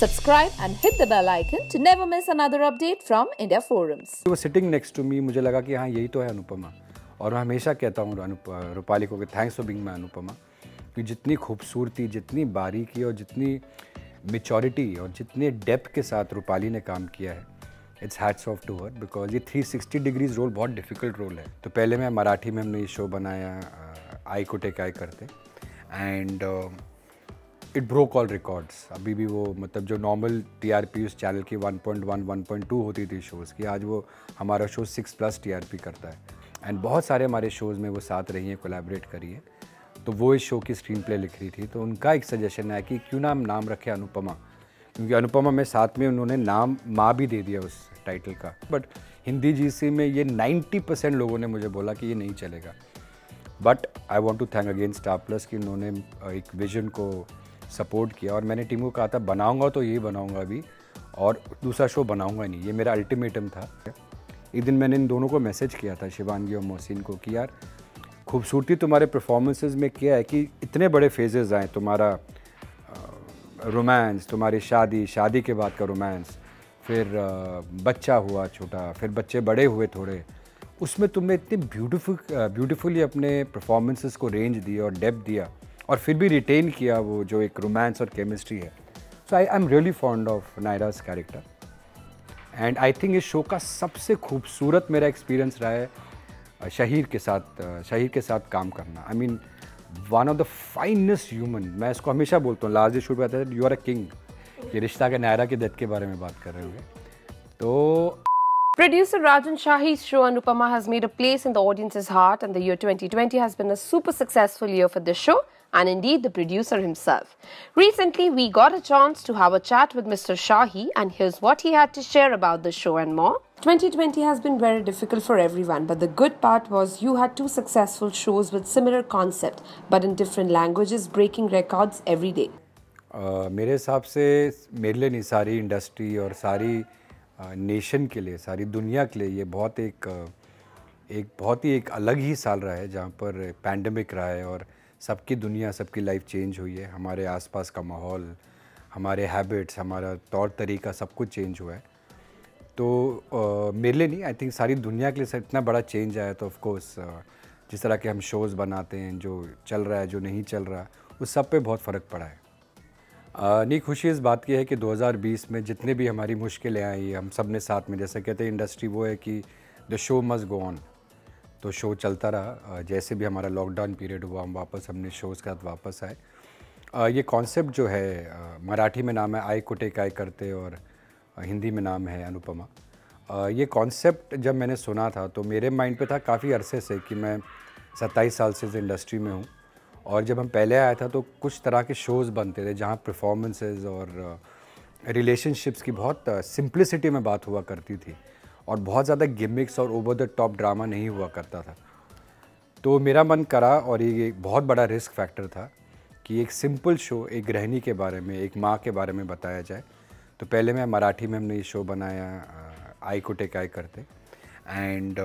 Subscribe and hit the bell icon to never miss another update from India Forums. वो sitting next to me मुझे लगा कि हाँ यही तो है अनुपमा। और मैं हमेशा कहता हूँ रूपाली को कि thanks for being my Anupama, कि जितनी खूबसूरती, जितनी बारीकी और जितनी मेचोरिटी और जितने डेप्थ के साथ रूपाली ने काम किया है, it's hats off to her, because ये 360 डिग्रीज रोल बहुत डिफ़िकल्ट रोल है। तो पहले मैं मराठी में हमने ये शो बनाया आई कुटे काय करते, and it broke all records. अभी भी वो मतलब जो नॉर्मल TRP उस चैनल की 1.1 1.2 होती थी शोज़ की, आज वो हमारा शो 6+ TRP करता है। एंड बहुत सारे हमारे शोज़ में वो साथ रही हैं, कोलैबोरेट करी है। तो वो इस शो की स्क्रीन प्ले लिख रही थी, तो उनका एक सजेशन है कि क्यों ना हम नाम रखें अनुपमा, क्योंकि अनुपमा में साथ में उन्होंने नाम माँ भी दे दिया उस टाइटल का। बट हिंदी GC में ये 90% लोगों ने मुझे बोला कि ये नहीं चलेगा। But I want to thank again Star Plus+ कि उन्होंने एक विजन को सपोर्ट किया, और मैंने टीम को कहा था बनाऊंगा तो यही बनाऊंगा अभी, और दूसरा शो बनाऊंगा नहीं, ये मेरा अल्टीमेटम था। एक दिन मैंने इन दोनों को मैसेज किया था, शिवांगी और मोहसिन को, कि यार खूबसूरती तुम्हारे परफॉर्मेंसेस में क्या है कि इतने बड़े फेजेस आए, तुम्हारा रोमांस, तुम्हारी शादी के बाद का रोमांस, फिर बच्चा हुआ छोटा, फिर बच्चे बड़े हुए थोड़े, उसमें तुमने इतने ब्यूटीफुली अपने परफॉर्मेंसेस को रेंज दिया और डेप्थ दिया, और फिर भी रिटेन किया वो जो एक रोमांस और केमिस्ट्री है। So I am really fond of नायराज कैरेक्टर, एंड आई थिंक इस शो का सबसे खूबसूरत मेरा एक्सपीरियंस रहा है शहीर के साथ काम करना। I mean one of the finest human, मैं इसको हमेशा बोलता हूँ, लास्ट शूट पे आता है यू आर अ किंग। ये रिश्ता के नायरा की डेथ के बारे में बात कर रहे होंगे तो। Producer Rajan Shahi's show Anupama has made a place in the audience's heart, and the year 2020 has been a super successful year for the show and indeed the producer himself. Recently, we got a chance to have a chat with Mr. Shahi, and here's what he had to share about the show and more. 2020 has been very difficult for everyone, but the good part was you had two successful shows with similar concept but in different languages, breaking records every day. मेरे हिसाब से मेरे लिए नहीं, सारी industry और सारी nation के लिए, सारी दुनिया के लिए ये बहुत एक अलग ही साल रहा है, जहाँ पर पैंडमिक रहा है और सबकी दुनिया, सबकी लाइफ चेंज हुई है। हमारे आसपास का माहौल, हमारे हैबिट्स, हमारा तौर तरीका, सब कुछ चेंज हुआ है। तो मेरे लिए नहीं, आई थिंक सारी दुनिया के लिए इतना बड़ा चेंज आया, तो ऑफ कोर्स जिस तरह के हम शोज़ बनाते हैं, जो चल रहा है, जो नहीं चल रहा, उस सब पे बहुत फ़र्क पड़ा है। नहीं, खुशी इस बात की है कि 2020 में जितने भी हमारी मुश्किलें आई, हम सब ने साथ में, जैसे कहते हैं इंडस्ट्री वो है कि the show must go on, तो शो चलता रहा। जैसे भी हमारा लॉकडाउन पीरियड हुआ, हम हमने शोज़ के साथ वापस आए। ये कॉन्सेप्ट जो है, मराठी में नाम है आई कुटे काय करते और हिंदी में नाम है अनुपमा। ये कॉन्सेप्ट जब मैंने सुना था तो मेरे माइंड पे था काफ़ी अरसे से, कि मैं 27 साल से इस इंडस्ट्री में हूँ, और जब हम पहले आया था तो कुछ तरह के शोज़ बनते थे जहाँ परफॉर्मेंसेस और रिलेशनशिप्स की बहुत सिंप्लिसिटी में बात हुआ करती थी, और बहुत ज़्यादा गिमिक्स और ओवर द टॉप ड्रामा नहीं हुआ करता था। तो मेरा मन करा, और ये एक बहुत बड़ा रिस्क फैक्टर था, कि एक सिंपल शो एक गृहिणी के बारे में, एक माँ के बारे में बताया जाए। तो पहले मैं मराठी में हमने ये शो बनाया आई कुटे काय करते, and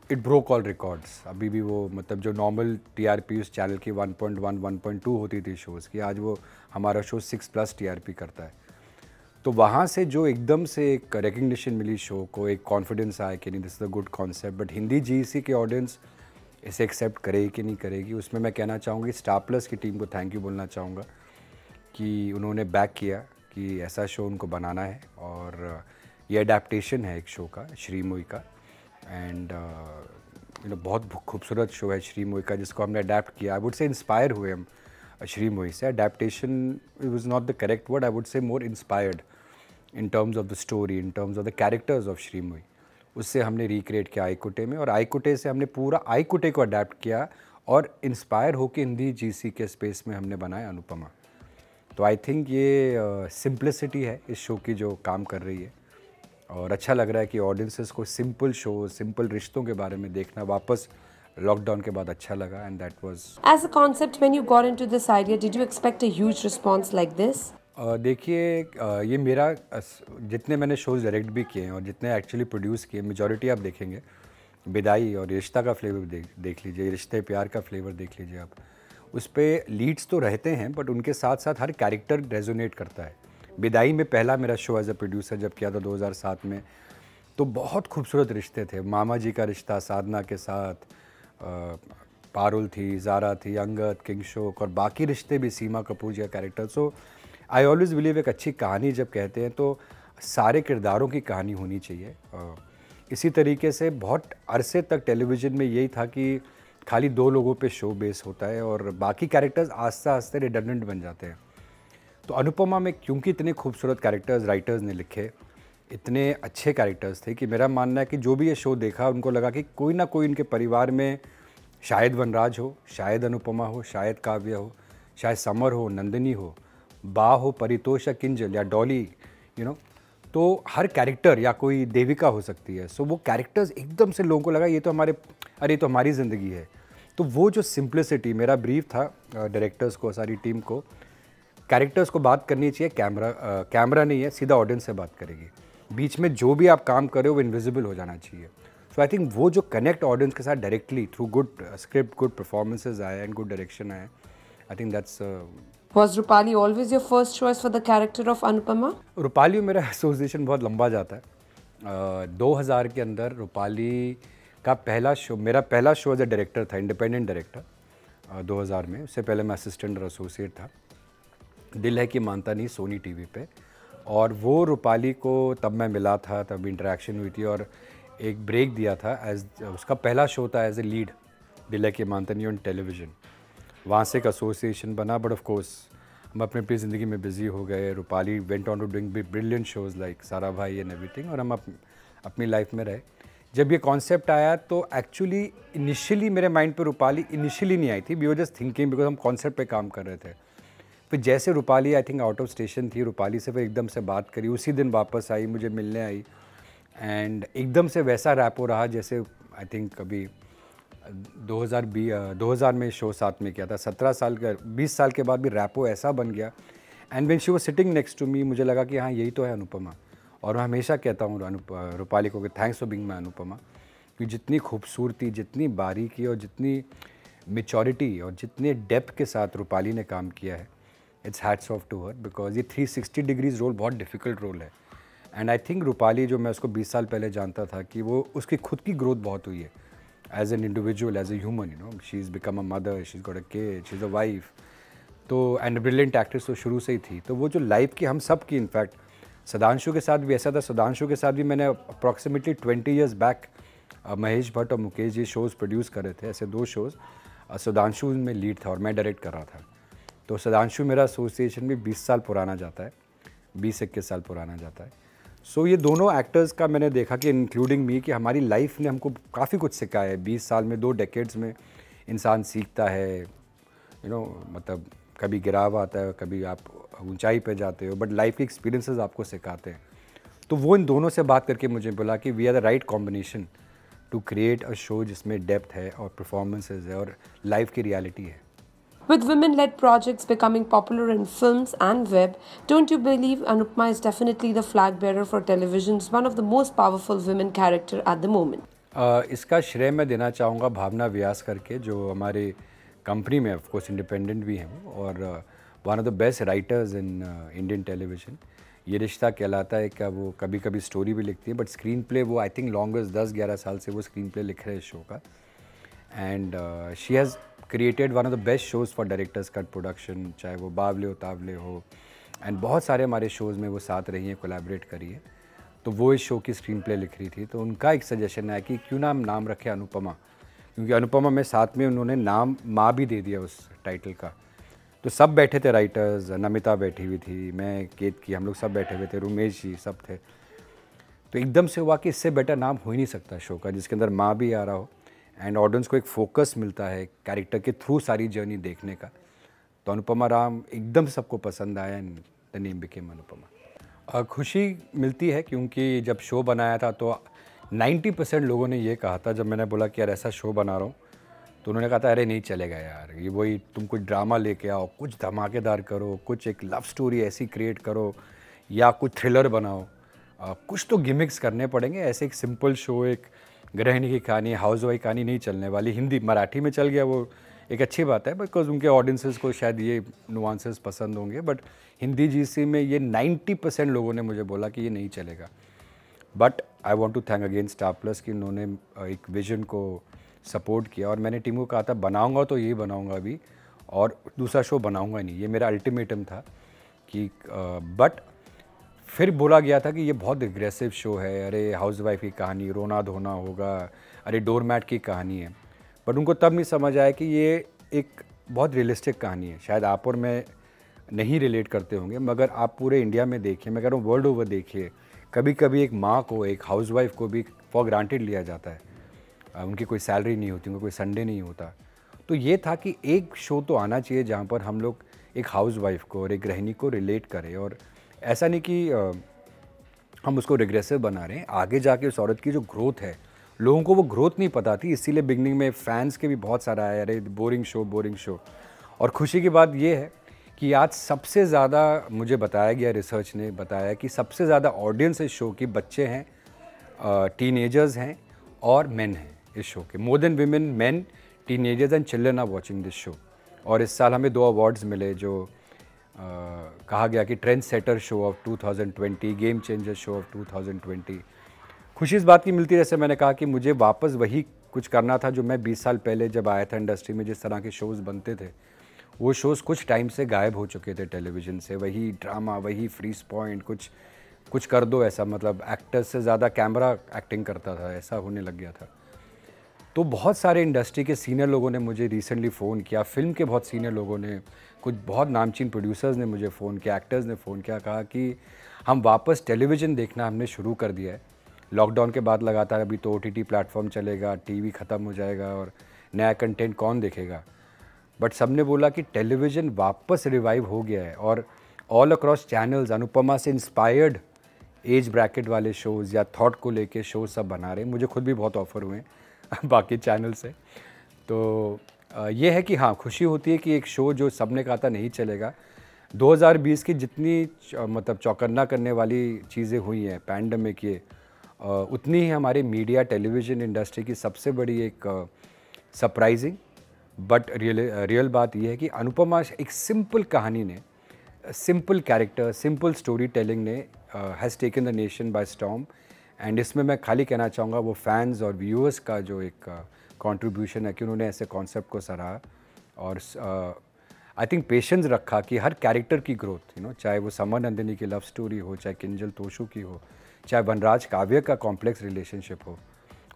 it broke all records. अभी भी वो मतलब जो नॉर्मल TRP उस चैनल की 1.1 1.2 होती थी शोज़ की, आज वो हमारा शो 6+ TRP करता है। तो वहाँ से जो एकदम से एक रिकग्निशन मिली शो को, एक कॉन्फिडेंस आया कि नहीं, this is a good concept. But Hindi GC की ऑडियंस इसे एक्सेप्ट करेगी कि नहीं करेगी, उसमें मैं कहना चाहूँगी स्टार+ की टीम को थैंक यू बोलना चाहूँगा, कि उन्होंने बैक किया कि ऐसा शो उनको बनाना है। और ये अडेप्टेशन है एक शो का, श्री मुई का, एंड बहुत खूबसूरत शो है श्री मुई का, जिसको हमने अडेप्ट किया। आई वुड से इंस्पायर हुए हम श्री मुई से। Adaptation was not the correct word, I would say more inspired in terms of the story, in terms of the characters of Shri मुई। उससे हमने रिक्रिएट किया आई कुटे में, और आई कुटे से हमने पूरा आई कुटे को अडेप्ट किया, और इंस्पायर होकर हिंदी GC के स्पेस में हमने बनाया अनुपमा। तो आई थिंक ये सिंप्लिसिटी है इस शो की जो काम कर रही है, और अच्छा लग रहा है कि ऑडियंसेस को सिंपल शो, सिंपल रिश्तों के बारे में देखना वापस लॉकडाउन के बाद अच्छा लगा, and that was. As a concept, when you got into this idea, did you expect a huge response like this? देखिए, ये मेरा जितने मैंने शोज़ डायरेक्ट भी किए हैं और जितने एक्चुअली प्रोड्यूस किए, मेजॉरिटी आप देखेंगे विदाई और रिश्ता का फ्लेवर देख लीजिए, रिश्ते प्यार का फ्लेवर देख लीजिए आप, उस पर लीड्स तो रहते हैं, बट उनके साथ साथ हर कैरेक्टर रेजोनेट करता है। विदाई में पहला मेरा शो एज ए प्रोड्यूसर जब किया था 2007 में, तो बहुत खूबसूरत रिश्ते थे। मामा जी का रिश्ता साधना के साथ, पारुल थी, ज़ारा थी, अंगद, किंगशोक और बाकी रिश्ते भी, सीमा कपूर जी का character. So I always believe एक अच्छी कहानी जब कहते हैं तो सारे किरदारों की कहानी होनी चाहिए। इसी तरीके से बहुत अरसे तक टेलीविज़न में यही था कि खाली 2 लोगों पे शो बेस होता है और बाकी कैरेक्टर्स आस्ते आस्ते रिडंडेंट बन जाते हैं। तो अनुपमा में क्योंकि इतने खूबसूरत कैरेक्टर्स राइटर्स ने लिखे, इतने अच्छे कैरेक्टर्स थे कि मेरा मानना है कि जो भी ये शो देखा उनको लगा कि कोई ना कोई इनके परिवार में, शायद वनराज हो, शायद अनुपमा हो, शायद काव्या हो, शायद समर हो, नंदिनी हो, बा हो, परितोष या किंजल या डॉली, तो हर कैरेक्टर या कोई देविका हो सकती है। सो वो कैरेक्टर्स एकदम से लोगों को लगा ये तो हमारी ज़िंदगी है। तो वो जो सिंप्लिसिटी, मेरा ब्रीफ था डायरेक्टर्स को, सारी टीम को, कैरेक्टर्स को बात करनी चाहिए, कैमरा नहीं है, सीधा ऑडियंस से बात करेगी। बीच में जो भी आप काम कर रहे हो वो इनविजिबल हो जाना चाहिए। सो आई थिंक वो जो कनेक्ट ऑडियंस के साथ directly through good script, good performances आए एंड गुड डायरेक्शन आए, I think that's. Was Rupali always your first choice for the character of Anupama? Rupali मेरा एसोसिएशन बहुत लंबा जाता है। 2000 के अंदर रूपाली का पहला शो, मेरा पहला शो एज ए डायरेक्टर था, इंडिपेंडेंट डायरेक्टर 2000 में। उससे पहले मैं असिस्टेंट और एसोसिएट था, दिल है कि मानता नहीं, सोनी टीवी पे। और वो रूपाली को तब मैं मिला था, तब इंटरेक्शन हुई थी और एक ब्रेक दिया था। एज उसका पहला शो था एज ए लीड, दिल है कि मानता नहीं ऑन टेलीविज़न। वहाँ से एक एसोसिएशन बना, बट ऑफ कोर्स हम अपनी अपनी ज़िंदगी में बिज़ी हो गए। Rupali went on to doing brilliant shows like Sarabhai and everything, और हम अपनी लाइफ में रहे। जब ये कॉन्सेप्ट आया तो एक्चुअली इनिशियली मेरे माइंड पे रूपाली इनिशियली नहीं आई थी, we were just thinking, because हम कॉन्सेप्ट पे काम कर रहे थे। फिर जैसे Rupali I think out of station थी, रूपाली से फिर एकदम से बात करी, उसी दिन वापस आई, मुझे मिलने आई, एंड एकदम से वैसा रैपो रहा जैसे आई थिंक कभी 2000 में शो साथ में किया था। 20 साल के बाद भी रैपो ऐसा बन गया। And when she was sitting next to me, मुझे लगा कि हाँ यही तो है अनुपमा। और मैं हमेशा कहता हूँ रूपाली को कि thanks for being my Anupama, कि जितनी खूबसूरती, जितनी बारीकी और जितनी मेचोरिटी और जितने डेप्थ के साथ रूपाली ने काम किया है, it's hats off to her, because ये 360 डिग्रीज रोल बहुत डिफ़िकल्ट रोल है। एंड आई थिंक रूपाली, जो मैं उसको 20 साल पहले जानता था, कि वो उसकी खुद की ग्रोथ बहुत हुई है as an individual, as a human, she is become a mother, she is got a kid, she is a wife. तो एंड ब्रिलियंट एक्ट्रेस तो शुरू से ही थी। तो वो जो लाइफ की हम सब की, इनफैक्ट सदांशु के साथ भी ऐसा था। सदांशु के साथ भी मैंने approximately 20 years back Mahesh Bhatt और मुकेश जी शोज़ प्रोड्यूस कर रहे थे, ऐसे 2 शोज़। सदांशु में लीड था और मैं डायरेक्ट कर रहा था। तो सदांशु मेरा एसोसिएशन भी 20 साल पुराना जाता है, 20-21 साल पुराना जाता है। सो ये दोनों एक्टर्स का मैंने देखा कि इंक्लूडिंग मी, कि हमारी लाइफ ने हमको काफ़ी कुछ सिखाया है। 20 साल में, 2 डेकेड्स में इंसान सीखता है, मतलब कभी गिराव आता है, कभी आप ऊंचाई पे जाते हो, बट लाइफ के एक्सपीरियंसेस आपको सिखाते हैं। तो वो इन दोनों से बात करके मुझे बोला कि we are the right combination to create a show जिसमें डेप्थ है और परफॉर्मेंसेज है और लाइफ की रियलिटी है। With women-led projects becoming popular in films and web, don't you believe Anupama is definitely the flag bearer for television's one of the most powerful women character at the moment? इसका श्रेय मैं देना चाहूँगा भावना व्यास करके, जो हमारे company में of course independent भी हैं और one of the best writers in Indian television. ये रिश्ता कहलाता है कि वो कभी कभी स्टोरी भी लिखती है, बट स्क्रीन प्ले वो आई थिंक लॉन्गेस्ट 10-11 साल से वो स्क्रीन प्ले लिख रहे हैं शो का। And she has created one of the best shows for directors cut production, चाहे वो बावले हो तावले हो, एंड बहुत सारे हमारे शोज़ में वो साथ रही हैं, कोलैबोरेट करी है। तो वो इस शो की स्क्रीन प्ले लिख रही थी, तो उनका एक सजेशन है कि क्यों ना हम नाम रखें अनुपमा, क्योंकि अनुपमा में साथ में उन्होंने नाम माँ भी दे दिया उस टाइटल का। तो सब बैठे थे राइटर्स, नमिता बैठी हुई थी, मैं, केतकी, हम लोग सब बैठे हुए थे, रुमेश जी सब थे। तो एकदम से हुआ कि इससे बेटर नाम हो ही नहीं सकता शो का, जिसके अंदर माँ भी आ रहा हो एंड ऑडियंस को एक फोकस मिलता है कैरेक्टर के थ्रू सारी जर्नी देखने का। तो अनुपमा राम एकदम सबको पसंद आया and the name became Anupama. खुशी मिलती है क्योंकि जब शो बनाया था तो 90% लोगों ने ये कहा था, जब मैंने बोला कि यार ऐसा शो बना रहा हूँ, तो उन्होंने कहा था अरे नहीं चलेगा यार, ये वही तुम कुछ ड्रामा लेके आओ, कुछ धमाकेदार करो, कुछ एक लव स्टोरी ऐसी क्रिएट करो या कुछ थ्रिलर बनाओ, कुछ तो गिमिक्स करने पड़ेंगे। ऐसे एक सिंपल शो, एक गृहिणी की कहानी, हाउस वाइफ कहानी नहीं चलने वाली। हिंदी मराठी में चल गया वो एक अच्छी बात है बिकॉज उनके ऑडियंसेस को शायद ये नुआंसेस पसंद होंगे, बट हिंदी जीसी में ये 90% लोगों ने मुझे बोला कि ये नहीं चलेगा। But I want to thank again Star plus कि उन्होंने एक विजन को सपोर्ट किया, और मैंने टीम को कहा था बनाऊंगा तो यही बनाऊंगा अभी, और दूसरा शो बनाऊंगा नहीं, ये मेरा अल्टीमेटम था कि बट फिर बोला गया था कि ये बहुत एग्रेसिव शो है, अरे हाउसवाइफ की कहानी, रोना धोना होगा, अरे डोरमैट की कहानी है। बट उनको तब नहीं समझ आया कि ये एक बहुत रियलिस्टिक कहानी है। शायद आप और मैं नहीं रिलेट करते होंगे, मगर आप पूरे इंडिया में देखिए, मैं कह रहा हूँ वर्ल्ड ओवर देखिए, कभी कभी एक माँ को, एक हाउसवाइफ को भी फॉर ग्रांटेड लिया जाता है। उनकी कोई सैलरी नहीं होती, उनका कोई संडे नहीं होता। तो ये था कि एक शो तो आना चाहिए जहाँ पर हम लोग एक हाउसवाइफ को और एक गृहिणी को रिलेट करें, और ऐसा नहीं कि हम उसको रिग्रेसिव बना रहे हैं। आगे जाके उस औरत की जो ग्रोथ है, लोगों को वो ग्रोथ नहीं पता थी, इसीलिए बिगनिंग में फैंस के भी बहुत सारा आया, अरे बोरिंग शो बोरिंग शो। और खुशी की बात ये है कि आज सबसे ज़्यादा मुझे बताया गया, रिसर्च ने बताया कि सबसे ज़्यादा ऑडियंस इस शो की बच्चे हैं, टीनेजर्स हैं और मेन हैं इस शो के। More than women, men, teenagers and children are watching this show. और इस साल हमें 2 अवार्ड्स मिले, जो कहा गया कि trend setter show off 2020, game changer show off 2020। खुशी इस बात की मिलती है, जैसे मैंने कहा कि मुझे वापस वही कुछ करना था जो मैं 20 साल पहले जब आया था इंडस्ट्री में, जिस तरह के शोज़ बनते थे, वो शोज़ कुछ टाइम से गायब हो चुके थे टेलीविज़न से। वही ड्रामा, वही फ्रीज पॉइंट, कुछ कर दो ऐसा, मतलब एक्टर्स से ज़्यादा कैमरा एक्टिंग करता था, ऐसा होने लग गया था। तो बहुत सारे इंडस्ट्री के सीनियर लोगों ने मुझे रिसेंटली फ़ोन किया, फिल्म के बहुत सीनियर लोगों ने, कुछ बहुत नामचीन प्रोड्यूसर्स ने मुझे फ़ोन किया, एक्टर्स ने फ़ोन किया, कहा कि हम वापस टेलीविज़न देखना हमने शुरू कर दिया है। लॉकडाउन के बाद लगातार, अभी तो OTT प्लेटफॉर्म चलेगा, टीवी ख़त्म हो जाएगा और नया कंटेंट कौन देखेगा। बट सबने बोला कि टेलीविज़न वापस रिवाइव हो गया है, और ऑल अक्रॉस चैनल्स अनुपमा से इंस्पायर्ड एज ब्रैकेट वाले शोज़ या थॉट को लेके शोज़ सब बना रहे हैं। मुझे खुद भी बहुत ऑफ़र हुए हैं बाकी चैनल से। तो ये है कि हाँ, खुशी होती है कि एक शो जो सबने कहा था नहीं चलेगा, 2020 की जितनी मतलब चौकन्ना करने वाली चीज़ें हुई हैं पैंडमिक, ये उतनी ही हमारे मीडिया टेलीविज़न इंडस्ट्री की सबसे बड़ी एक सरप्राइजिंग बट रियल बात यह है कि अनुपमा एक सिंपल कहानी ने, simple character, simple story telling ने has taken the nation by storm. And इसमें मैं खाली कहना चाहूँगा वो फैंस और व्यूअर्स का जो एक कंट्रीब्यूशन है कि उन्होंने ऐसे कॉन्सेप्ट को सराहा, और आई थिंक पेशेंस रखा कि हर कैरेक्टर की ग्रोथ, चाहे वो समर नंदिनी की लव स्टोरी हो, चाहे किंजल तोशु की हो, चाहे वनराज काव्य का कॉम्प्लेक्स रिलेशनशिप हो,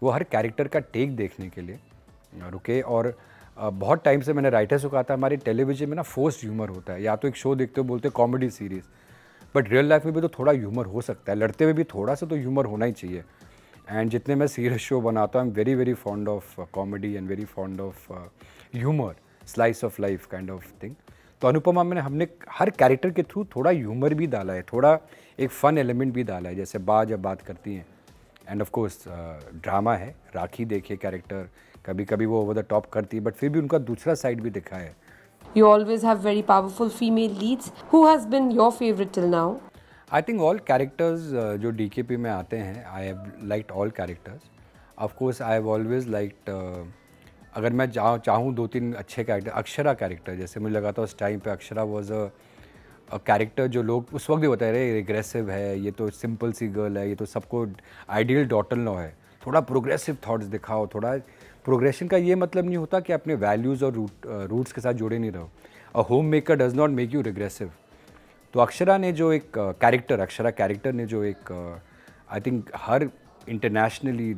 वो हर कैरेक्टर का टेक देखने के लिए रुके। और बहुत टाइम से मैंने राइटर्स को कहा था, हमारे टेलीविजन में ना फोर्स्ड ह्यूमर होता है, या तो एक शो देखते हो बोलते comedy series, but real life में भी तो थोड़ा ह्यूमर हो सकता है, लड़ते हुए भी थोड़ा सा तो ह्यूमर होना ही चाहिए। एंड जितने मैं सीरियस शो बनाता हूँ, आई am very very fond of comedy and very fond of humour, slice of life kind of thing. तो अनुपमा में हमने हर कैरेक्टर के थ्रू थोड़ा ह्यूमर भी डाला है, थोड़ा एक फ़न एलिमेंट भी डाला है, जैसे बा जब बात करती हैं, एंड ऑफ कोर्स ड्रामा है। राखी देखिए कैरेक्टर, कभी कभी वो ओवर द टॉप करती है, बट फिर भी उनका दूसरा साइड भी दिखा है। You always have very powerful female leads. Who has been your favorite till now? I think all characters जो DKP में आते हैं, I have liked all characters. Of course I have always liked, अगर मैं चाहूँ 2-3 अच्छे कैरेक्टर, अक्षरा कैरेक्टर, जैसे मुझे लगा था उस टाइम पे अक्षरा वॉज अ कैरेक्टर जो लोग उस वक्त भी बता रहे रिग्रेसिव है, ये तो सिंपल सी गर्ल है, ये तो सबको आइडियल डॉटर इन लॉ है, थोड़ा प्रोग्रेसिव थॉट्स दिखाओ। थोड़ा प्रोग्रेशन का ये मतलब नहीं होता कि अपने वैल्यूज़ और रूट्स के साथ जुड़े नहीं रहो। A home maker does not make you regressive. तो अक्षरा ने जो एक अक्षरा कैरेक्टर ने जो एक आई थिंक हर इंटरनेशनली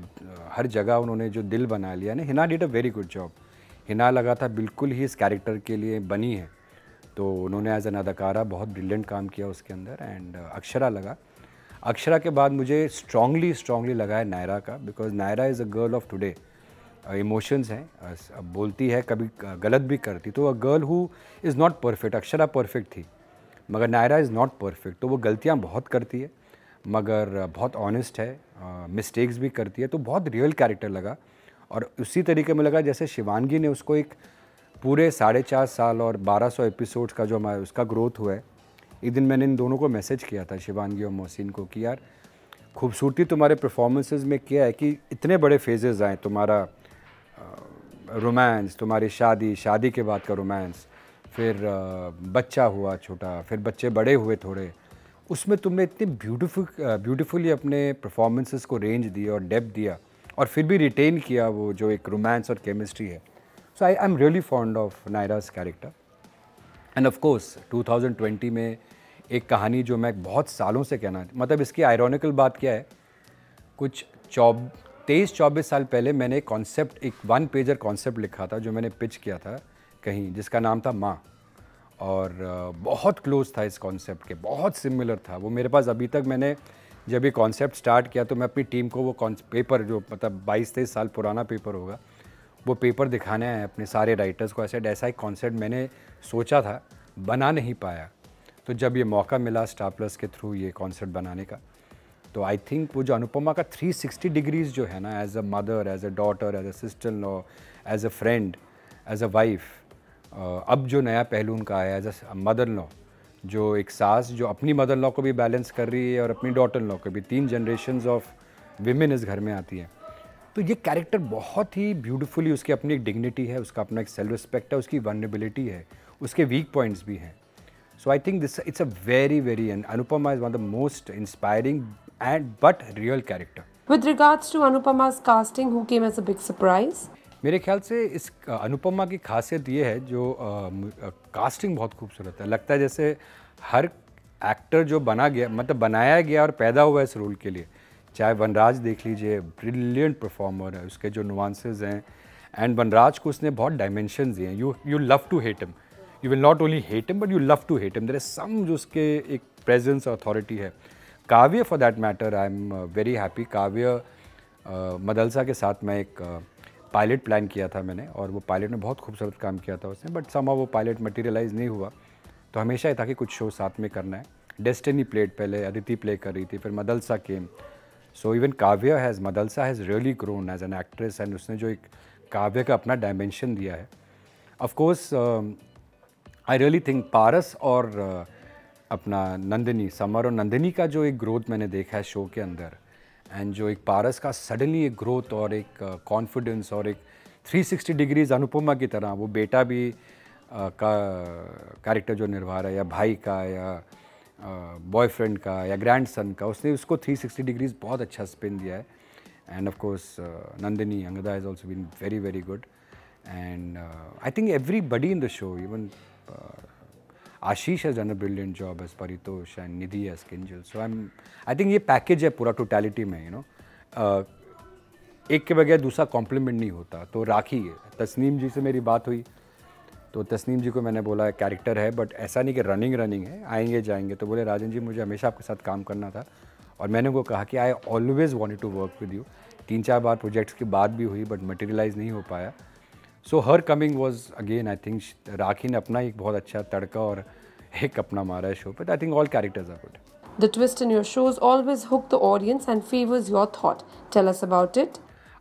हर जगह उन्होंने जो दिल बना लिया ना, Hina did a very good job. Hina लगा था बिल्कुल ही इस कैरेक्टर के लिए बनी है, तो उन्होंने एज एन अदाकारा बहुत ब्रिलियंट काम किया उसके अंदर। एंड अक्षरा के बाद मुझे स्ट्रांगली लगा है नायरा का, because Naira is a girl of today. Emotions हैं, अब बोलती है, कभी गलत भी करती, तो a girl who is not perfect. Akshara perfect थी मगर नायरा इज़ नॉट परफेक्ट, तो वो गलतियाँ बहुत करती है मगर बहुत ऑनेस्ट है, मिस्टेक्स भी करती है, तो बहुत रियल कैरेक्टर लगा। और उसी तरीके में लगा जैसे शिवानगी ने उसको एक पूरे 4.5 साल और 1200 एपिसोड्स का जो हमारा उसका ग्रोथ हुआ है। एक दिन मैंने इन दोनों को मैसेज किया था, शिवानगी और मोहसिन को, कि यार खूबसूरती तुम्हारे परफॉर्मेंसेस में क्या है कि इतने बड़े फेजेस आए, तुम्हारा रोमांस, तुम्हारी शादी, शादी के बाद का रोमांस, फिर बच्चा हुआ छोटा, फिर बच्चे बड़े हुए थोड़े, उसमें तुमने इतने ब्यूटीफुली अपने परफॉर्मेंसेस को रेंज दिया और डेप्थ दिया और फिर भी रिटेन किया वो जो एक रोमांस और केमिस्ट्री है. So I am really fond of नायराज कैरेक्टर. एंड ऑफ कोर्स 2020 में एक कहानी जो मैं बहुत सालों से कहना, मतलब इसकी आयरॉनिकल बात क्या है, कुछ 23-24 साल पहले मैंने एक कॉन्सेप्ट, एक 1 पेजर कॉन्सेप्ट लिखा था जो मैंने पिच किया था कहीं, जिसका नाम था माँ. और बहुत क्लोज था इस कॉन्सेप्ट के, बहुत सिमिलर था वो मेरे पास. अभी तक मैंने जब ये कॉन्सेप्ट स्टार्ट किया तो मैं अपनी टीम को वो पेपर, जो मतलब 22-23 साल पुराना पेपर होगा, वो पेपर दिखाने आए अपने सारे राइटर्स को. ऐसा एक कॉन्सेप्ट मैंने सोचा था, बना नहीं पाया. तो जब ये मौका मिला स्टार प्लस के थ्रू ये कॉन्सेप्ट बनाने का, तो आई थिंक वो जो अनुपमा का 360 डिग्रीज जो है ना, as a mother, as a daughter, as a sister in law, as a friend, as a wife, अब जो नया पहलू उनका आया as a mother in law, जो एक सास जो अपनी मदर इन लॉ को भी बैलेंस कर रही है और अपनी डॉटर इन लॉ को भी, 3 जनरेशन्स ऑफ विमेन इस घर में आती हैं. तो ये कैरेक्टर बहुत ही ब्यूटीफुली, उसकी अपनी एक डिग्निटी है, उसका अपना एक सेल्फ रिस्पेक्ट है, उसकी वल्नरेबिलिटी है, उसके वीक पॉइंट्स भी हैं. So I think this it's a very and Anupama is one of the most inspiring and but real character. With regards to Anupama's casting, who came as a big surprise? मेरे ख्याल से इस अनुपमा की खासियत ये है जो कास्टिंग बहुत खूबसूरत है. लगता है जैसे हर एक्टर जो बना गया, मतलब बनाया गया और पैदा हुआ इस रोल के लिए. चाहे वनराज देख लीजिए, ब्रिलियंट परफॉर्मर है, उसके जो नुआंसेस हैं, एंड वनराज को उसने बहुत डायमेंशंस दिए हैं. You love to hate him, you will not only hate him but you love to hate him. There is some जो उसके एक प्रेजेंस अथॉरिटी है. Kavya for that matter, I am very happy. Kavya Madalsa के साथ मैं एक पायलट प्लान किया था मैंने, और वो पायलट में बहुत खूबसूरत काम किया था उसने, बट समहाउ वो पायलट मटेरियलाइज नहीं हुआ. तो हमेशा ये था कि कुछ शो साथ में करना है. डेस्टिनी प्लेड, पहले अदिति प्ले कर रही थी, फिर Madalsa came. So even Kavya has, Madalsa has really grown as an actress, and उसने जो एक काव्य का अपना डायमेंशन दिया है. Of course I really think Paras और अपना नंदिनी, समर और नंदिनी का जो एक ग्रोथ मैंने देखा है शो के अंदर, एंड जो एक पारस का सडनली एक ग्रोथ और एक कॉन्फिडेंस और एक 360 डिग्रीज अनुपमा की तरह, वो बेटा भी का कैरेक्टर जो निर्भा रहा है, या भाई का, या बॉयफ्रेंड का, या ग्रैंडसन का, उसने उसको 360 डिग्रीज बहुत अच्छा स्पिन दिया है. And of course Nandini Angada has also been very good. And I think everybody in the show, even Ashish has done a brilliant job as Paritosh and Nidhi as Kinjal. So I think ये package है पूरा totality में, you know. एक के बगैर दूसरा complement नहीं होता. तो राखी है, तस्नीम जी से मेरी बात हुई, तो तस्नीम जी को मैंने बोला कैरेक्टर है बट ऐसा नहीं कि रनिंग है, आएंगे जाएंगे. तो बोले राजन जी मुझे हमेशा आपके साथ काम करना था, और मैंने उनको कहा कि I always wanted to work with you. 3-4 बार प्रोजेक्ट्स की बात भी हुई बट मटेरियलाइज नहीं हो पाया. So her coming was again, I think Rakhi ने अपना एक बहुत अच्छा तड़का और एक अपना मारा है शो पे. I think all characters are good. The twist in your shows always hook the audience and favors your thought. Tell us about it.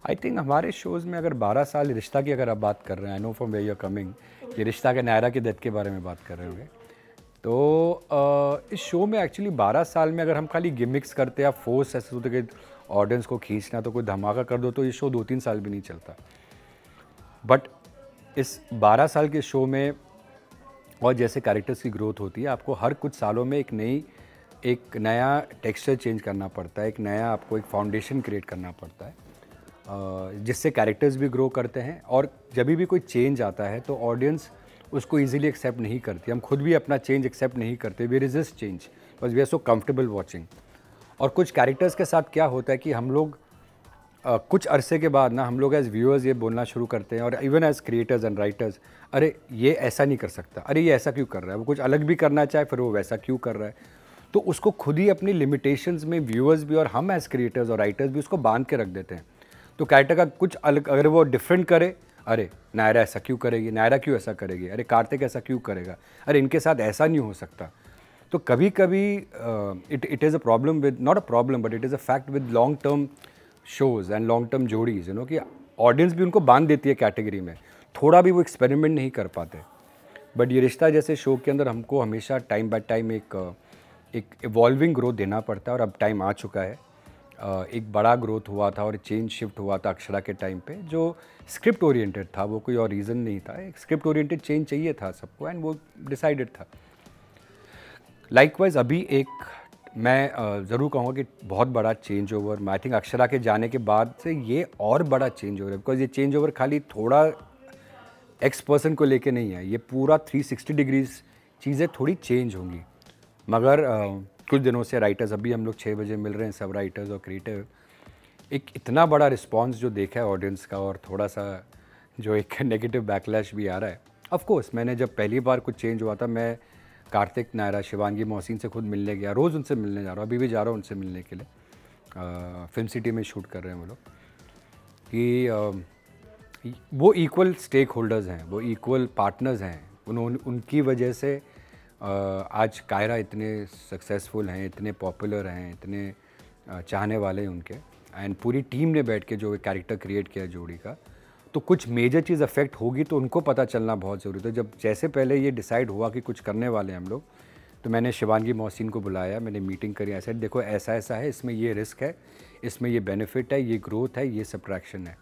I think हमारे शोज़ में अगर 12 साल रिश्ता की अगर आप बात कर रहे हैं, I know from where you are coming, Yeh Rishta के नायरा की डेथ के बारे में बात कर रहे होंगे. तो इस शो में एक्चुअली 12 साल में अगर हम खाली गिमिक्स करते या फोर्स ऐसे होते कि ऑडियंस को खींचना, तो कोई धमाका कर दो, तो ये शो 2-3 साल भी नहीं चलता. बट इस 12 साल के शो में, और जैसे कैरेक्टर्स की ग्रोथ होती है, आपको हर कुछ सालों में एक नया टेक्सचर चेंज करना पड़ता है, एक नया आपको एक फाउंडेशन क्रिएट करना पड़ता है, जिससे कैरेक्टर्स भी ग्रो करते हैं. और जब भी कोई चेंज आता है तो ऑडियंस उसको ईजिली एक्सेप्ट नहीं करती. हम खुद भी अपना चेंज एक्सेप्ट नहीं करते, we resist change because we are so comfortable watching. और कुछ कैरेक्टर्स के साथ क्या होता है कि हम लोग कुछ अरसे के बाद ना, हम लोग एज व्यूअर्स ये बोलना शुरू करते हैं, और even as creators and writers, अरे ये ऐसा नहीं कर सकता, अरे ये ऐसा क्यों कर रहा है, वो कुछ अलग भी करना चाहे फिर वो वैसा क्यों कर रहा है. तो उसको खुद ही अपनी लिमिटेशंस में व्यूअर्स भी और हम एज क्रिएटर्स और राइटर्स भी उसको बांध के रख देते हैं. तो कैरेक्टर का कुछ अलग अगर वो डिफरेंट करे, अरे नायरा ऐसा क्यों करेगी, नायरा क्यों ऐसा करेगी, अरे कार्तिक ऐसा क्यों करेगा, अरे इनके साथ ऐसा नहीं हो सकता. तो कभी कभी it is a problem with, not a problem but it is a fact with long term shows and long term जोड़ीज़, यू नो, कि ऑडियंस भी उनको बांध देती है कैटेगरी में, थोड़ा भी वो एक्सपेरिमेंट नहीं कर पाते. बट ये रिश्ता जैसे शो के अंदर हमको हमेशा टाइम बाय टाइम एक इवॉल्विंग ग्रोथ देना पड़ता है, और अब टाइम आ चुका है. एक बड़ा ग्रोथ हुआ था और चेंज शिफ्ट हुआ था अक्षरा के टाइम पे, जो स्क्रिप्ट ओरिएंटेड था, वो कोई और रीज़न नहीं था, एक स्क्रिप्ट ओरिएंटेड चेंज चाहिए था सबको एंड वो डिसाइडेड था। लाइकवाइज अभी एक मैं ज़रूर कहूँगा कि बहुत बड़ा change over, I think Akshara के जाने के बाद से ये और बड़ा चेंज ओवर है, बिकॉज ये चेंज ओवर खाली थोड़ा एक्स पर्सन को लेके नहीं है, ये पूरा 360 डिग्रीज चीज़ें थोड़ी चेंज होंगी। मगर कुछ दिनों से राइटर्स, अभी हम लोग 6 बजे मिल रहे हैं सब राइटर्स और क्रिएटिव, एक इतना बड़ा रिस्पांस जो देखा है ऑडियंस का, और थोड़ा सा जो एक नेगेटिव बैकलैश भी आ रहा है। ऑफ कोर्स मैंने जब पहली बार कुछ चेंज हुआ था, मैं कार्तिक नायरा, शिवांगी मोहसिन से खुद मिलने गया, रोज़ उनसे मिलने जा रहा हूँ, अभी भी जा रहा हूँ उनसे मिलने के लिए। फिल्म सिटी में शूट कर रहे हैं वो लोग, कि वो इक्वल स्टेक होल्डर्स हैं, वो इक्वल पार्टनर्स हैं। उनकी वजह से आज कायरा इतने सक्सेसफुल हैं, इतने पॉपुलर हैं, इतने चाहने वाले हैं उनके, एंड पूरी टीम ने बैठ के जो कैरेक्टर क्रिएट किया जोड़ी का, तो कुछ मेजर चीज़ अफेक्ट होगी तो उनको पता चलना बहुत ज़रूरी था। जब जैसे पहले ये डिसाइड हुआ कि कुछ करने वाले हैं हम लोग, तो मैंने शिवांगी मोहसिन को बुलाया, मैंने मीटिंग करी, ऐसे देखो ऐसा ऐसा है, इसमें ये रिस्क है, इसमें ये बेनिफिट है, ये ग्रोथ है, ये सब्ट्रैक्शन है।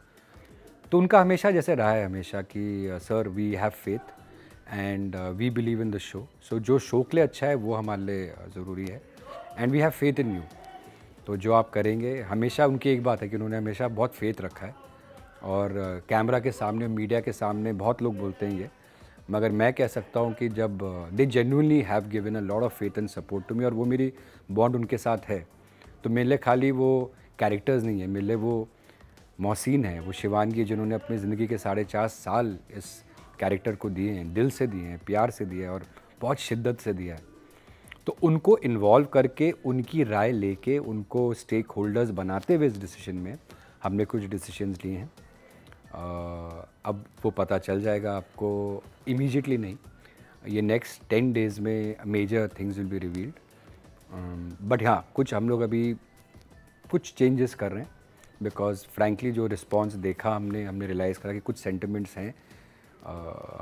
तो उनका हमेशा जैसे रहा है हमेशा कि sir we have faith and we believe in the show, so जो शो के लिए अच्छा है वो हमारे लिए ज़रूरी है, and we have faith in you. तो जो आप करेंगे, हमेशा उनकी एक बात है कि उन्होंने हमेशा बहुत फेथ रखा है, और कैमरा के सामने, मीडिया के सामने बहुत लोग बोलते हैं ये, मगर मैं कह सकता हूँ कि जब they genuinely have given a lot of faith and support to me, और वो मेरी बॉन्ड उनके साथ है, तो मेरे लिए खाली वो कैरेक्टर्स नहीं है, मेरे लिए वो मोहसिन है, वो शिवानगी, जिन्होंने अपनी ज़िंदगी के 4.5 साल इस कैरेक्टर को दिए हैं, दिल से दिए हैं, प्यार से दिए हैं, और बहुत शिद्दत से दिया है। तो उनको इन्वॉल्व करके, उनकी राय लेके, उनको स्टेक होल्डर्स बनाते हुए इस डिसीजन में हमने कुछ डिसीजंस लिए हैं। अब वो पता चल जाएगा आपको, इमीडिएटली नहीं, ये नेक्स्ट 10 डेज़ में major things will be revealed. But हाँ, कुछ हम लोग अभी कुछ चेंजेस कर रहे हैं, बिकॉज फ्रैंकली जो रिस्पांस देखा हमने रियलाइज़ करा कि कुछ सेंटिमेंट्स हैं,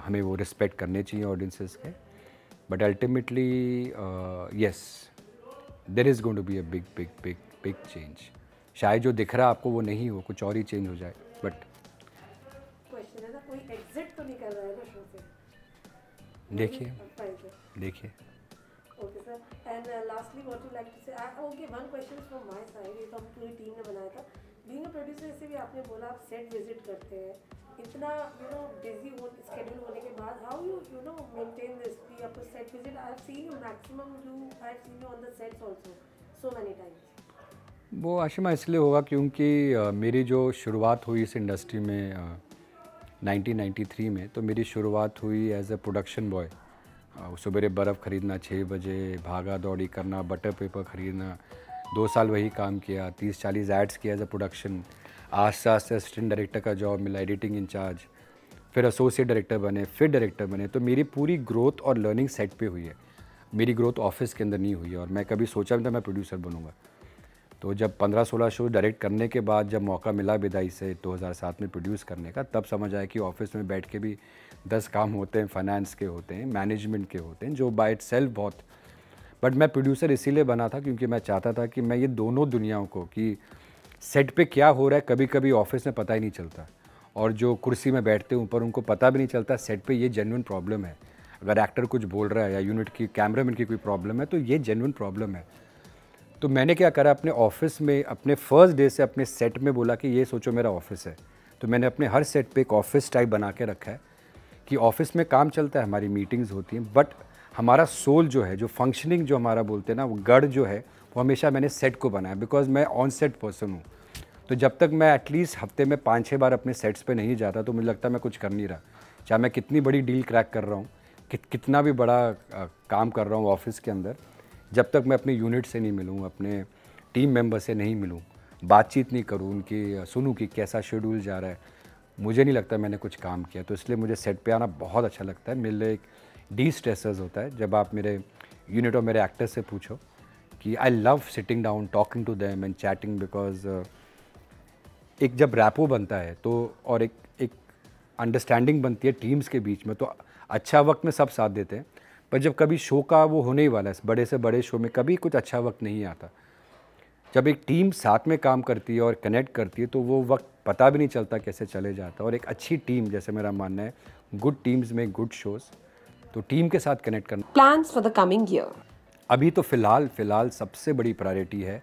हमें वो रिस्पेक्ट करने चाहिए ऑडियंसेस के। But ultimately yes, there is going to be a big big big big change. शायद जो दिख रहा है आपको वो नहीं हो, कुछ और ही चेंज हो जाए। बट क्वेश्चन है ना, कोई एग्जिट तो नहीं कर रहा है ना शो से? देखिए देखिए। Okay sir, and lastly what you like to say, okay one question from my side, ये तो हम पूरी टीम ने बनाया था। बीइंग अ प्रोड्यूसर, जैसे भी आपने बोला आप सेट विजिट करते हैं, इतना बिजी स्केड्यूल होने के बाद, हाउ यू मेंटेन दिस कि आपको set visit, I have seen you maximum, I have seen you on the sets also so many times. वो आशिमा इसलिए होगा क्योंकि मेरी जो शुरुआत हुई इस इंडस्ट्री में 1993 में, तो मेरी शुरुआत हुई एज अ प्रोडक्शन बॉय। सुबह बर्फ़ ख़रीदना, 6 बजे भागा दौड़ी करना, बटर पेपर ख़रीदना, 2 साल वही काम किया, 30-40 एड्स किया एज अ प्रोडक्शन। आस्ते आस्ते असिस्टेंट डायरेक्टर का जॉब मिला, एडिटिंग इंचार्ज, फिर एसोसिएट डायरेक्टर बने, फिर डायरेक्टर बने। तो मेरी पूरी ग्रोथ और लर्निंग सेट पे हुई है, मेरी ग्रोथ ऑफिस के अंदर नहीं हुई है, और मैं कभी सोचा नहीं था मैं प्रोड्यूसर बनूंगा। तो जब 15-16 शो डायरेक्ट करने के बाद जब मौका मिला विदाई से 2007 में प्रोड्यूस करने का, तब समझ आया कि ऑफिस में बैठ के भी 10 काम होते हैं, फाइनेंस के होते हैं, मैनेजमेंट के होते हैं, जो बाय इटसेल्फ बहुत। बट मैं प्रोड्यूसर इसीलिए बना था क्योंकि मैं चाहता था कि मैं ये दोनों दुनियाओं को, कि सेट पे क्या हो रहा है कभी कभी ऑफिस में पता ही नहीं चलता, और जो कुर्सी में बैठते हैं ऊपर उनको पता भी नहीं चलता सेट पे ये जेन्युइन प्रॉब्लम है। अगर एक्टर कुछ बोल रहा है या यूनिट की कैमरामैन की कोई प्रॉब्लम है, तो ये जेन्युइन प्रॉब्लम है। तो मैंने क्या करा, अपने ऑफिस में अपने फर्स्ट डे से अपने सेट में बोला कि ये सोचो मेरा ऑफिस है। तो मैंने अपने हर सेट पे एक ऑफिस टाइप बना के रखा है कि ऑफिस में काम चलता है, हमारी मीटिंग्स होती हैं, बट हमारा सोल जो है, जो फंक्शनिंग जो हमारा बोलते हैं ना, वो गढ़ जो है, वो हमेशा मैंने सेट को बनाया, बिकॉज मैं ऑन सेट पर्सन हूँ। तो जब तक मैं एटलीस्ट हफ्ते में 5-6 बार अपने सेट्स पे नहीं जाता, तो मुझे लगता है मैं कुछ कर नहीं रहा। चाहे मैं कितनी बड़ी डील क्रैक कर रहा हूँ, कितना भी बड़ा काम कर रहा हूँ ऑफिस के अंदर, जब तक मैं अपने यूनिट से नहीं मिलूँ, अपने टीम मेंबर से नहीं मिलूँ, बातचीत नहीं करूँ, उनकी सुनूँ कि कैसा शेड्यूल जा रहा है, मुझे नहीं लगता मैंने कुछ काम किया। तो इसलिए मुझे सेट पे आना बहुत अच्छा लगता है। मेरे लिए एक डी स्ट्रेसर्स होता है। जब आप मेरे यूनिट और मेरे एक्टर्स से पूछो कि I love sitting down, talking to them and chatting, because एक जब रैपो बनता है तो, और एक अंडरस्टैंडिंग बनती है टीम्स के बीच में, तो अच्छा वक्त में सब साथ देते हैं, पर जब कभी शो का वो होने ही वाला है, बड़े से बड़े शो में कभी कुछ अच्छा वक्त नहीं आता। जब एक टीम साथ में काम करती है और कनेक्ट करती है तो वो वक्त पता भी नहीं चलता कैसे चले जाता है। और एक अच्छी टीम, जैसे मेरा मानना है, गुड टीम्स में गुड शोज़, तो टीम के साथ कनेक्ट करना। Plans for the coming year? अभी तो फ़िलहाल सबसे बड़ी प्रायोरिटी है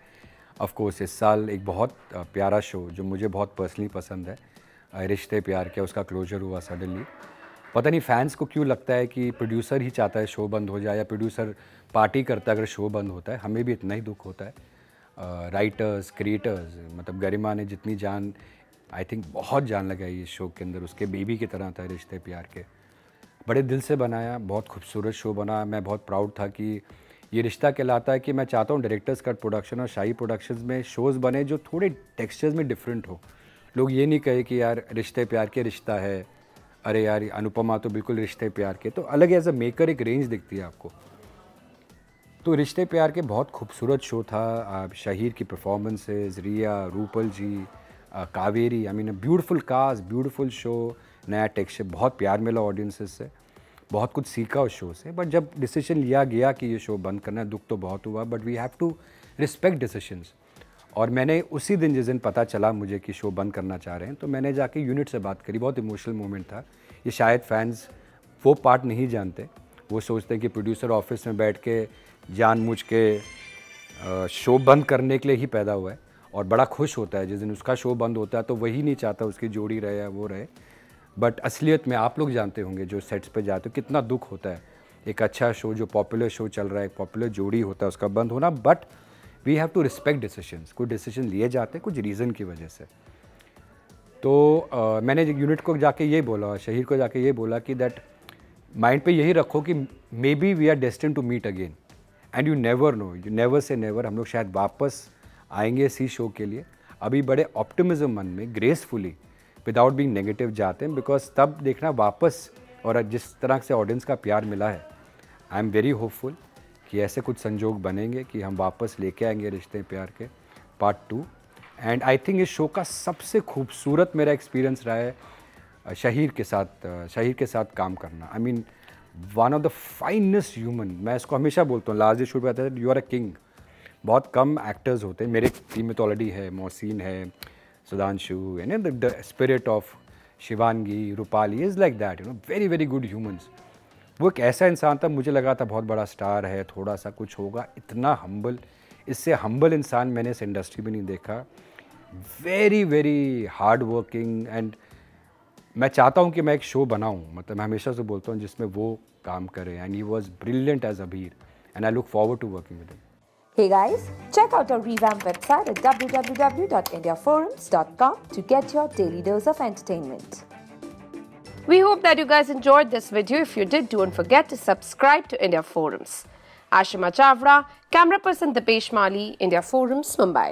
ऑफ कोर्स इस साल एक बहुत प्यारा शो जो मुझे बहुत पर्सनली पसंद है, रिश्ते प्यार के, उसका क्लोजर हुआ सडनली। पता नहीं फैंस को क्यों लगता है कि प्रोड्यूसर ही चाहता है शो बंद हो जाए या प्रोड्यूसर पार्टी करता है अगर शो बंद होता है। हमें भी इतना ही दुख होता है। राइटर्स, क्रिएटर्स, मतलब गरिमा ने जितनी जान, आई थिंक बहुत जान लगाई इस शो के अंदर, उसके बेबी की तरह था रिश्ते प्यार के। बड़े दिल से बनाया, बहुत खूबसूरत शो बना। मैं बहुत प्राउड था कि ये रिश्ता कहलाता है कि मैं चाहता हूँ डायरेक्टर्स कट प्रोडक्शन और शाही प्रोडक्शंस में शोज़ बने जो थोड़े टेक्सचर्स में डिफरेंट हो। लोग ये नहीं कहे कि यार रिश्ते प्यार के रिश्ता है, अरे यार अनुपमा तो बिल्कुल रिश्ते प्यार के। तो अलग एज अ मेकर एक रेंज दिखती है आपको। तो रिश्ते प्यार के बहुत खूबसूरत शो था। शहीर की performances, Riya, Rupal ji, Kaveri, I mean beautiful cast, beautiful show, नया टेक्सचर, बहुत प्यार मिला ऑडियंसेस से, बहुत कुछ सीखा उस शो से। बट जब डिसीजन लिया गया कि ये शो बंद करना है, दुख तो बहुत हुआ, but we have to respect decisions. और मैंने उसी दिन, जिस दिन पता चला मुझे कि शो बंद करना चाह रहे हैं, तो मैंने जाके यूनिट से बात करी। बहुत इमोशनल मोमेंट था ये। शायद फैंस वो पार्ट नहीं जानते, वो सोचते हैं कि प्रोड्यूसर ऑफिस में बैठ के जानबूझ के शो बंद करने के लिए ही पैदा हुआ है और बड़ा खुश होता है जिस दिन उसका शो बंद होता है, तो वही नहीं चाहता उसकी जोड़ी रहे या वो रहे। बट असलियत में आप लोग जानते होंगे जो सेट्स पे जाते हो कितना दुख होता है। एक अच्छा शो, जो पॉपुलर शो चल रहा है, एक पॉपुलर जोड़ी होता है, उसका बंद होना। But we have to respect decisions. कुछ डिसीजन लिए जाते हैं कुछ रीज़न की वजह से। तो मैंने यूनिट को जाके ये बोला, शहीर को जाके ये बोला कि दैट माइंड पे यही रखो कि maybe we are destined to meet again and you never know, you never say never. हम लोग शायद वापस आएंगे इसी शो के लिए। अभी बड़े ऑप्टिमिज्म मन में, ग्रेसफुली, विदाउट बीइंग नेगेटिव जाते हैं, बिकॉज तब देखना वापस, और जिस तरह से ऑडियंस का प्यार मिला है, आई एम वेरी होपफुल कि ऐसे कुछ संजोग बनेंगे कि हम वापस लेके आएंगे रिश्ते प्यार के पार्ट 2। एंड आई थिंक इस शो का सबसे खूबसूरत मेरा एक्सपीरियंस रहा है शहीर के साथ काम करना। I mean one of the finest human. मैं इसको हमेशा बोलता हूँ, लास्ट डे शूट पे आता है, यू आर अ किंग। बहुत कम एक्टर्स होते हैं, मेरे टीम में तो ऑलरेडी है, मोहसिन है, Sudhanshu, and the spirit of Shivangi, Rupali is like that, very very good humans. वो एक ऐसा इंसान था, मुझे लगा था बहुत बड़ा स्टार है, थोड़ा सा कुछ होगा, इतना हम्बल, इससे हम्बल इंसान मैंने इस इंडस्ट्री में नहीं देखा। Very very hard working. And मैं चाहता हूँ कि मैं एक शो बनाऊँ, मतलब मैं हमेशा से बोलता हूँ जिसमें वो काम करे। And he was brilliant as Abir and I look forward to working with him. Hey guys, check out our revamped website at www.indiaforums.com to get your daily dose of entertainment. We hope that you guys enjoyed this video. If you did, don't forget to subscribe to India Forums. Ashima Chavra, camera person Dipesh Mali, India Forums, Mumbai.